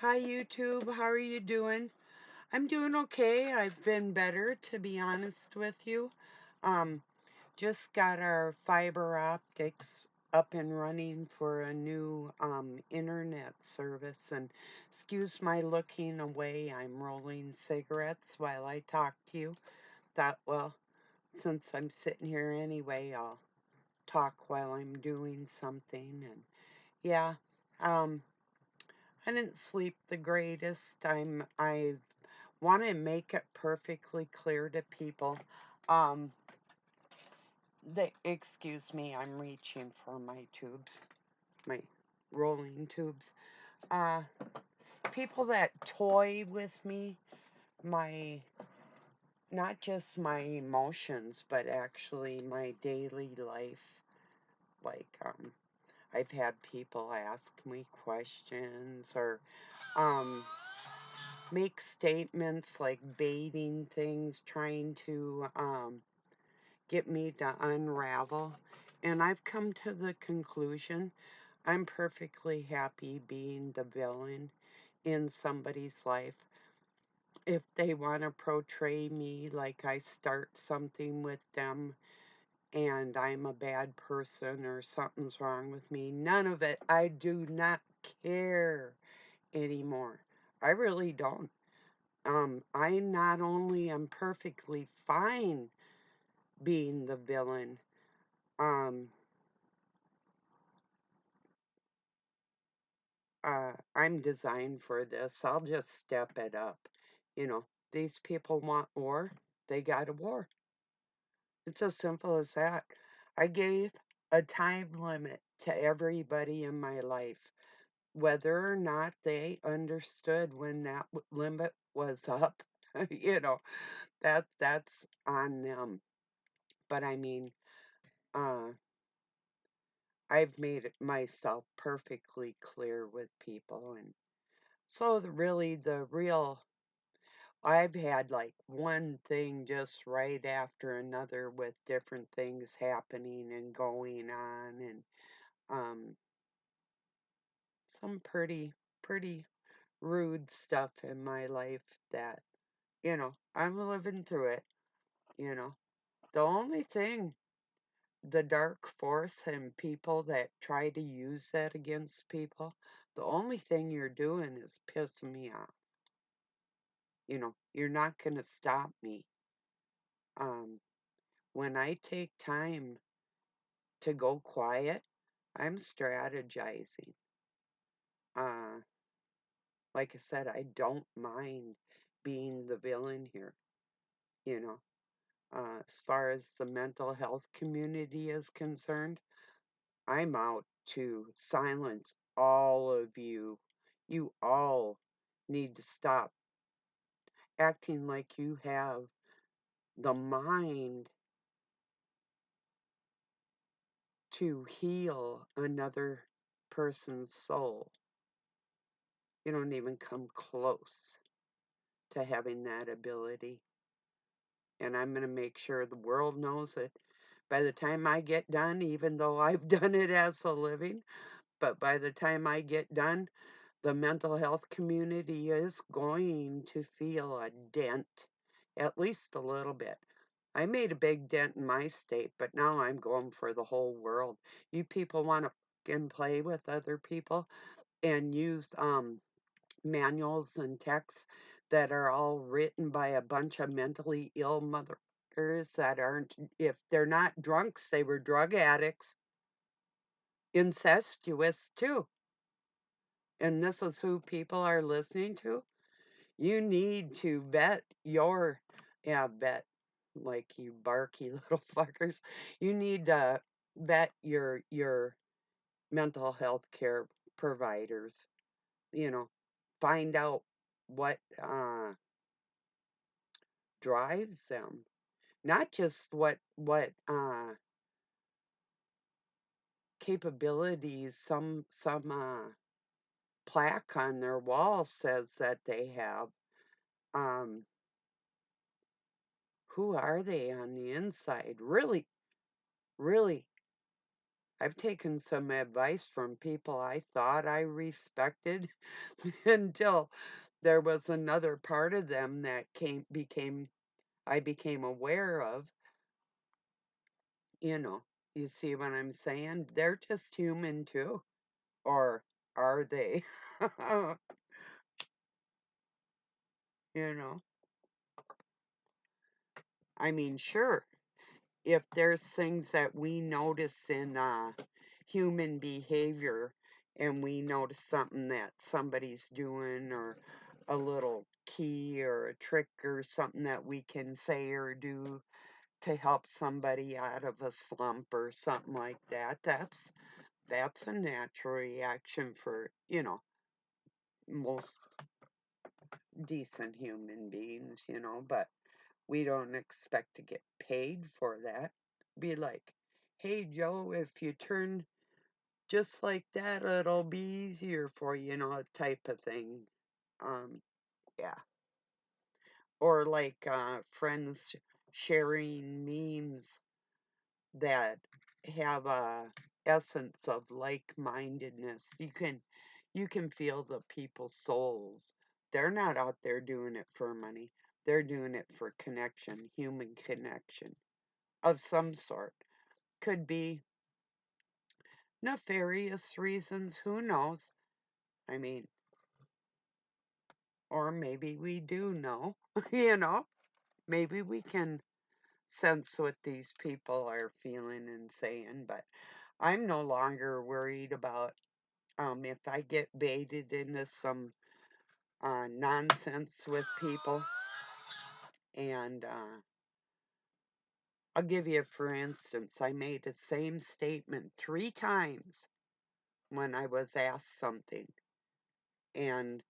Hi, YouTube. How are you doing? I'm doing okay. I've been better, to be honest with you. Um, just got our fiber optics up and running for a new internet service. And excuse my looking away. I'm rolling cigarettes while I talk to you. Thought, well, since I'm sitting here anyway, I'll talk while I'm doing something. And yeah, um, I didn't sleep the greatest. I want to make it perfectly clear to people. Um, excuse me, I'm reaching for my tubes, my rolling tubes. Uh, People that toy with me, my not just my emotions, but actually my daily life. Like, I've had people ask me questions or um, make statements like baiting things, trying to get me to unravel. And I've come to the conclusion I'm perfectly happy being the villain in somebody's life. If they want to portray me like I start something with them and I'm a bad person or something's wrong with me, none of it. I do not care anymore. I really don't. I not only am perfectly fine being the villain, um, I'm designed for this. I'll just step it up. You know, these people want war, they got a war. It's as simple as that. I gave a time limit to everybody in my life, whether or not they understood when that limit was up. You know, that's on them. But I mean, uh, I've made it myself perfectly clear with people, and so really the real I've had like one thing just right after another with different things happening and going on, and um some pretty rude stuff in my life that, I'm living through it, you know. The only thing, the dark force and people that try to use that against people, the only thing you're doing is pissing me off. You're not going to stop me. Um, when I take time to go quiet, I'm strategizing. Uh, like I said, I don't mind being the villain here, you know. As far as the mental health community is concerned, I'm out to silence all of you. You all need to stop acting like you have the mind to heal another person's soul. You don't even come close to having that ability. And I'm going to make sure the world knows it by the time I get done, even though I've done it as a living. But by the time I get done, the mental health community is going to feel a dent, at least a little bit. I made a big dent in my state, but now I'm going for the whole world. You people want to fucking play with other people and use manuals and texts that are all written by a bunch of mentally ill motherfuckers that aren't, if they're not drunks, they were drug addicts, incestuous too. And this is who people are listening to. You need to yeah, vet, like you barky little fuckers. You need to vet your mental health care providers. You know, find out what drives them, not just what capabilities some plaque on their wall says that they have. Um, who are they on the inside? Really, really, I've taken some advice from people I thought I respected until there was another part of them that became I became aware of, you know. You see what I'm saying? They're just human too. Or are they? You know. I mean, sure, if there's things that we notice in human behavior and we notice something that somebody's doing or a little key or a trick or something that we can say or do to help somebody out of a slump or something like that, that's a natural reaction for, most decent human beings, but we don't expect to get paid for that. Be like, hey, Joe, if you turn just like that, it'll be easier for you, type of thing. Yeah. Or like friends sharing memes that have a essence of like-mindedness. You can feel the people's souls. They're not out there doing it for money. They're doing it for connection, human connection of some sort. Could be nefarious reasons, who knows? I mean, or maybe we do know, you know? Maybe we can sense what these people are feeling and saying, but I'm no longer worried about if I get baited into some nonsense with people. And I'll give you, for instance, I made the same statement 3 times when I was asked something. And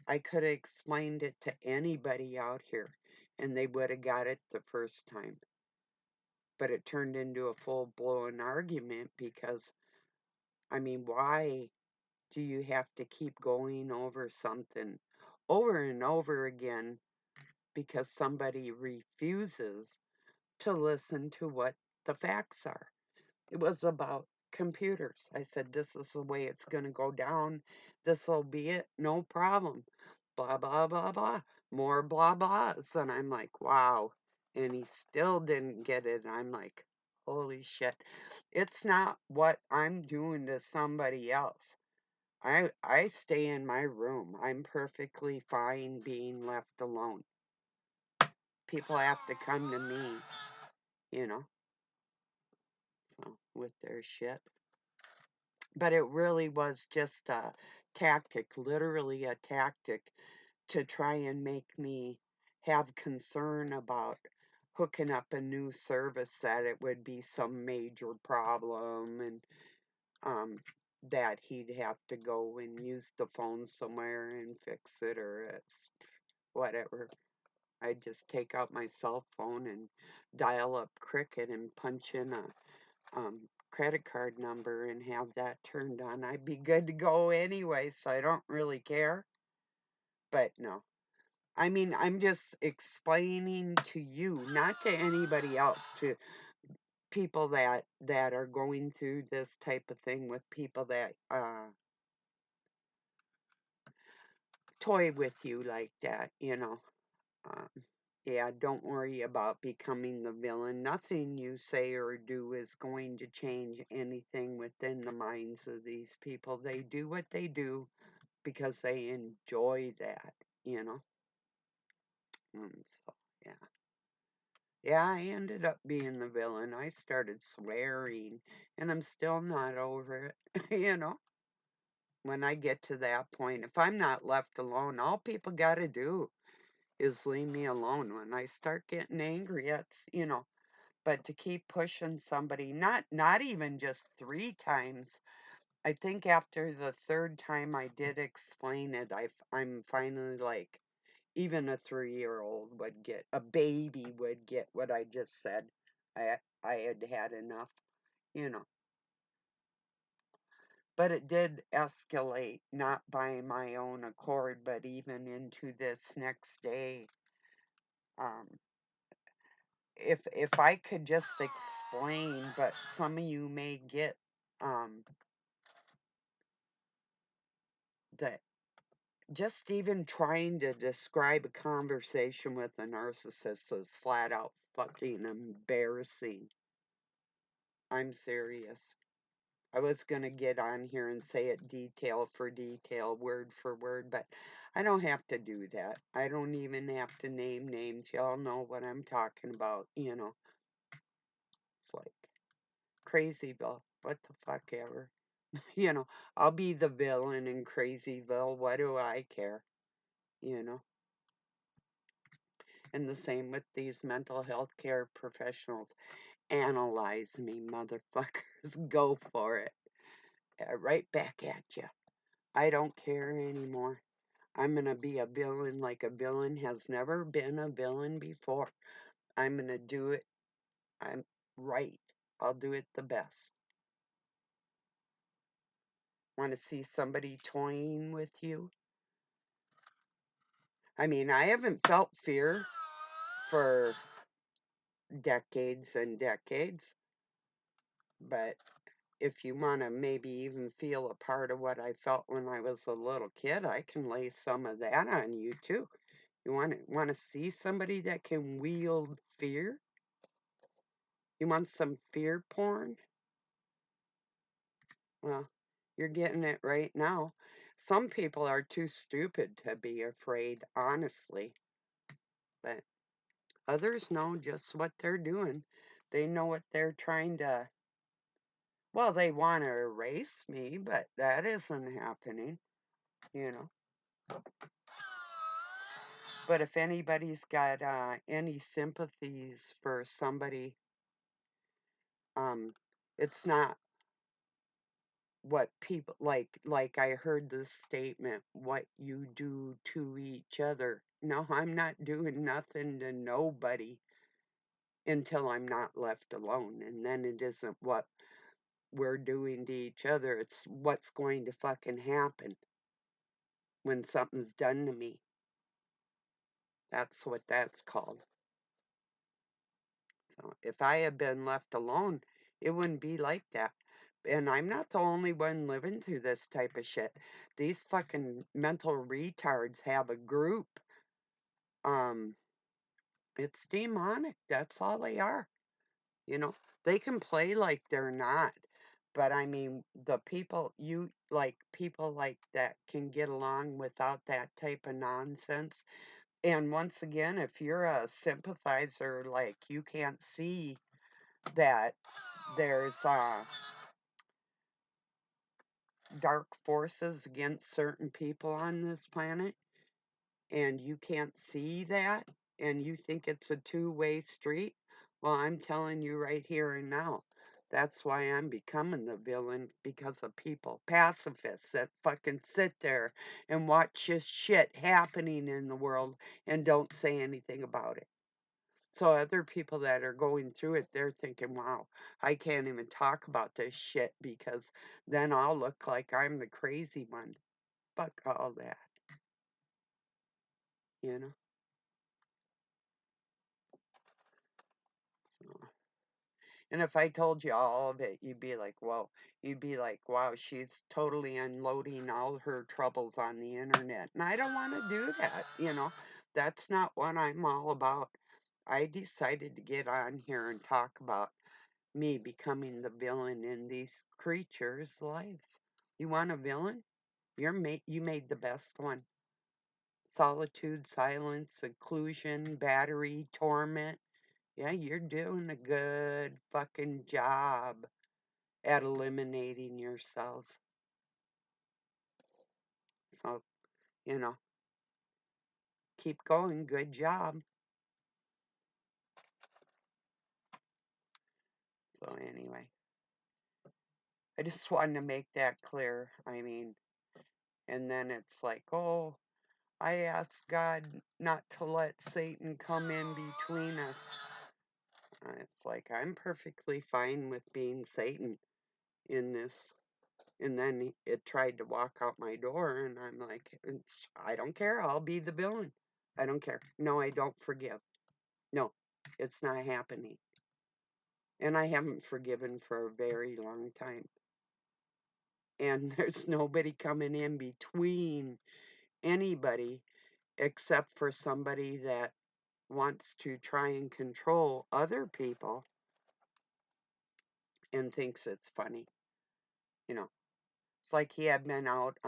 I could have explained it to anybody out here, and they would have got it the first time. But it turned into a full-blown argument because, I mean, why do you have to keep going over something over and over again because somebody refuses to listen to what the facts are? It was about computers. I said, this is the way it's going to go down. This will be it. No problem. Blah, blah, blah, blah. More blah, blahs. And I'm like, wow. And he still didn't get it. I'm like, holy shit. It's not what I'm doing to somebody else. I stay in my room. I'm perfectly fine being left alone. People have to come to me, you know, so with their shit. But it really was just a tactic, literally a tactic to try and make me have concern about hooking up a new service, that it would be some major problem, and um, that he'd have to go and use the phone somewhere and fix it, or it's whatever. I'd just take out my cell phone and dial up Cricket and punch in a credit card number and have that turned on. I'd be good to go anyway, so I don't really care. But no. I mean, I'm just explaining to you, not to anybody else, to people that are going through this type of thing with people that toy with you like that. Um, yeah, don't worry about becoming the villain. Nothing you say or do is going to change anything within the minds of these people. They do what they do because they enjoy that. And so, yeah. Yeah, I ended up being the villain. I started swearing, and I'm still not over it. When I get to that point, if I'm not left alone, all people got to do is leave me alone. When I start getting angry, but to keep pushing somebody, not even just 3 times. I think after the third time I did explain it, I'm finally like, even a 3-year-old would get, a baby would get what I just said. I had had enough, you know. But it did escalate, not by my own accord, but even into this next day. Um, if I could just explain, but some of you may get Um, that just even trying to describe a conversation with a narcissist is flat out fucking embarrassing. I'm serious. I was going to get on here and say it detail for detail, word for word, but I don't have to do that. I don't even have to name names. Y'all know what I'm talking about, you know. It's like Crazyville. What the fuck ever. You know, I'll be the villain in Crazyville. What do I care? You know. And the same with these mental health care professionals. Analyze me, motherfuckers. Go for it. Right back at you. I don't care anymore. I'm going to be a villain like a villain has never been a villain before. I'm going to do it. I'm right. I'll do it the best. Want to see somebody toying with you? I mean, I haven't felt fear for decades and decades, but if you want to maybe even feel a part of what I felt when I was a little kid, I can lay some of that on you too. You want to see somebody that can wield fear? You want some fear porn? Well, you're getting it right now. Some people are too stupid to be afraid, honestly, but others know just what they're doing. They know what they're trying to, well, they want to erase me, but that isn't happening, you know. But if anybody's got any sympathies for somebody, um, it's not what people like I heard this statement, what you do to each other. No, I'm not doing nothing to nobody until I'm not left alone. And then it isn't what we're doing to each other, it's what's going to fucking happen when something's done to me. That's what that's called. So if I had been left alone, it wouldn't be like that. And I'm not the only one living through this type of shit. These fucking mental retards have a group. Um, it's demonic. That's all they are. You know, they can play like they're not. But I mean, the people people like that can get along without that type of nonsense. And once again, if you're a sympathizer, like you can't see that there's dark forces against certain people on this planet, and you can't see that, and you think it's a two-way street, well, I'm telling you right here and now, that's why I'm becoming the villain, because of people, pacifists that fucking sit there and watch this shit happening in the world and don't say anything about it. So other people that are going through it, they're thinking, wow, I can't even talk about this shit because then I'll look like I'm the crazy one. Fuck all that, you know? So, and if I told you all of it, you'd be like, whoa. You'd be like, wow, she's totally unloading all her troubles on the internet. And I don't want to do that, you know? That's not what I'm all about. I decided to get on here and talk about me becoming the villain in these creatures' lives. You want a villain? You made the best one. Solitude, silence, seclusion, battery, torment. Yeah, you're doing a good fucking job at eliminating yourselves. So, you know, keep going. Good job. So, anyway, I just wanted to make that clear. I mean, and then it's like, oh, I asked God not to let Satan come in between us. It's like, I'm perfectly fine with being Satan in this. And then it tried to walk out my door, and I'm like, I don't care. I'll be the villain. I don't care. No, I don't forgive. No, it's not happening. And I haven't forgiven for a very long time. and there's nobody coming in between anybody except for somebody that wants to try and control other people and thinks it's funny. You know, it's like he had been out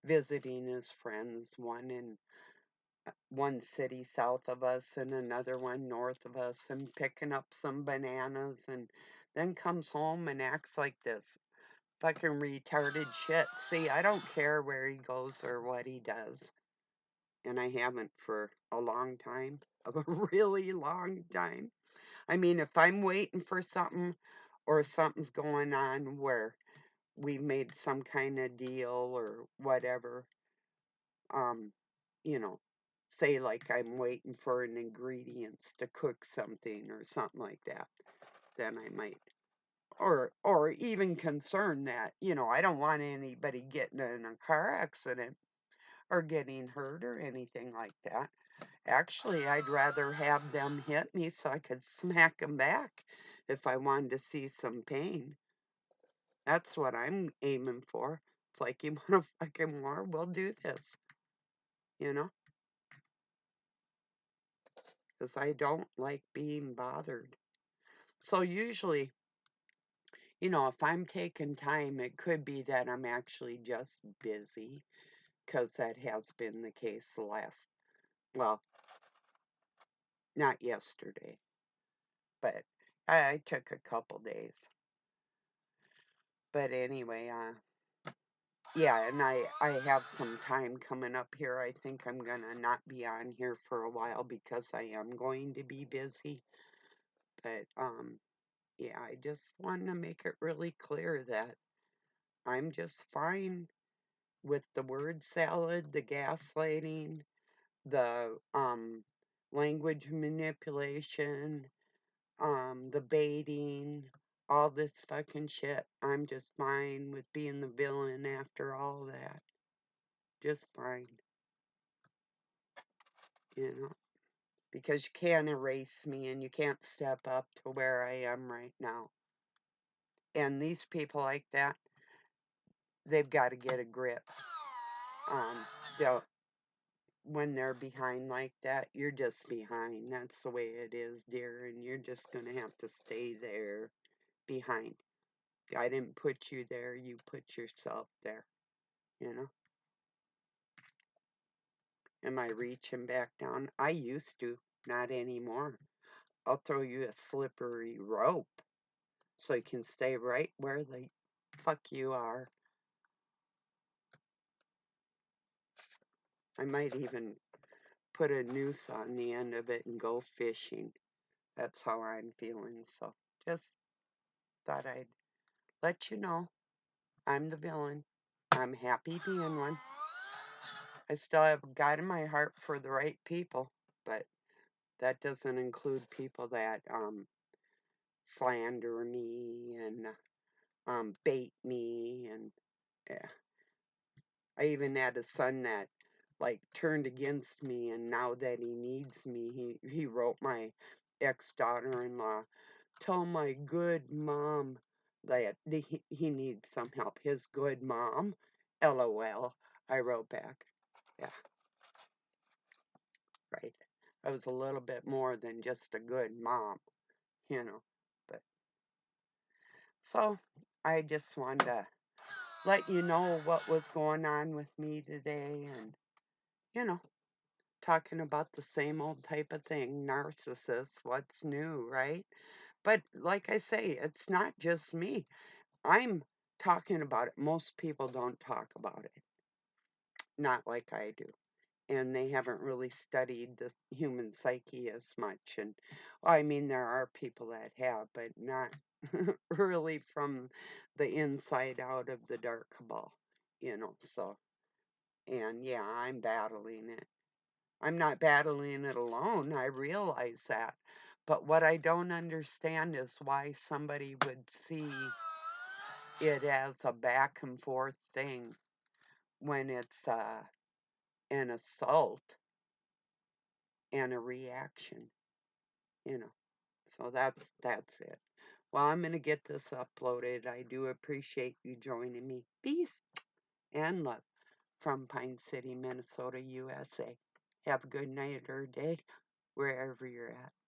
visiting his friends, one in one city south of us and another one north of us, and picking up some bananas, and then comes home and acts like this fucking retarded shit. See, I don't care where he goes or what he does, and I haven't for a long time, a really long time. I mean, if I'm waiting for something or something's going on where we made some kind of deal or whatever, um, you know, say like I'm waiting for an ingredients to cook something or something like that, then I might. Or even concerned that, I don't want anybody getting in a car accident or getting hurt or anything like that. Actually, I'd rather have them hit me so I could smack them back if I wanted to see some pain. That's what I'm aiming for. It's like, you want a fucking war? We'll do this, you know? Because I don't like being bothered. So usually, if I'm taking time, it could be that I'm actually just busy, because that has been the case the last, well, not yesterday, but I took a couple days. But anyway, yeah, and I have some time coming up here. I think I'm gonna not be on here for a while because I am going to be busy. But yeah, I just wanted to make it really clear that I'm just fine with the word salad, the gaslighting, the language manipulation, the baiting, all this fucking shit. I'm just fine with being the villain after all that. Just fine, you know, because you can't erase me and you can't step up to where I am right now. And these people like that, they've got to get a grip. They'll when they're behind like that, you're just behind. That's the way it is, dear, and you're just going to have to stay there behind. I didn't put you there, you put yourself there, you know? Am I reaching back down? I used to, not anymore. I'll throw you a slippery rope so you can stay right where the fuck you are. I might even put a noose on the end of it and go fishing. That's how I'm feeling, so just thought I'd let you know. I'm the villain. I'm happy being one. I still have God in my heart for the right people, but that doesn't include people that slander me and bait me, and yeah. I even had a son that like turned against me, and now that he needs me, he wrote my ex-daughter-in-law, tell my good mom that he needs some help. His good mom, LOL. I wrote back. Yeah, right. I was a little bit more than just a good mom, you know. But so I just wanted to let you know what was going on with me today, and you know, talking about the same old type of thing, narcissists, what's new, right? But like I say, it's not just me. I'm talking about it. Most people don't talk about it, not like I do. And they haven't really studied the human psyche as much. And well, I mean, there are people that have, but not really from the inside out of the dark cabal, So, and yeah, I'm battling it. I'm not battling it alone. I realize that. But what I don't understand is why somebody would see it as a back and forth thing when it's an assault and a reaction, you know. So that's it. Well, I'm going to get this uploaded. I do appreciate you joining me. Peace and love from Pine City, Minnesota, USA. Have a good night or day wherever you're at.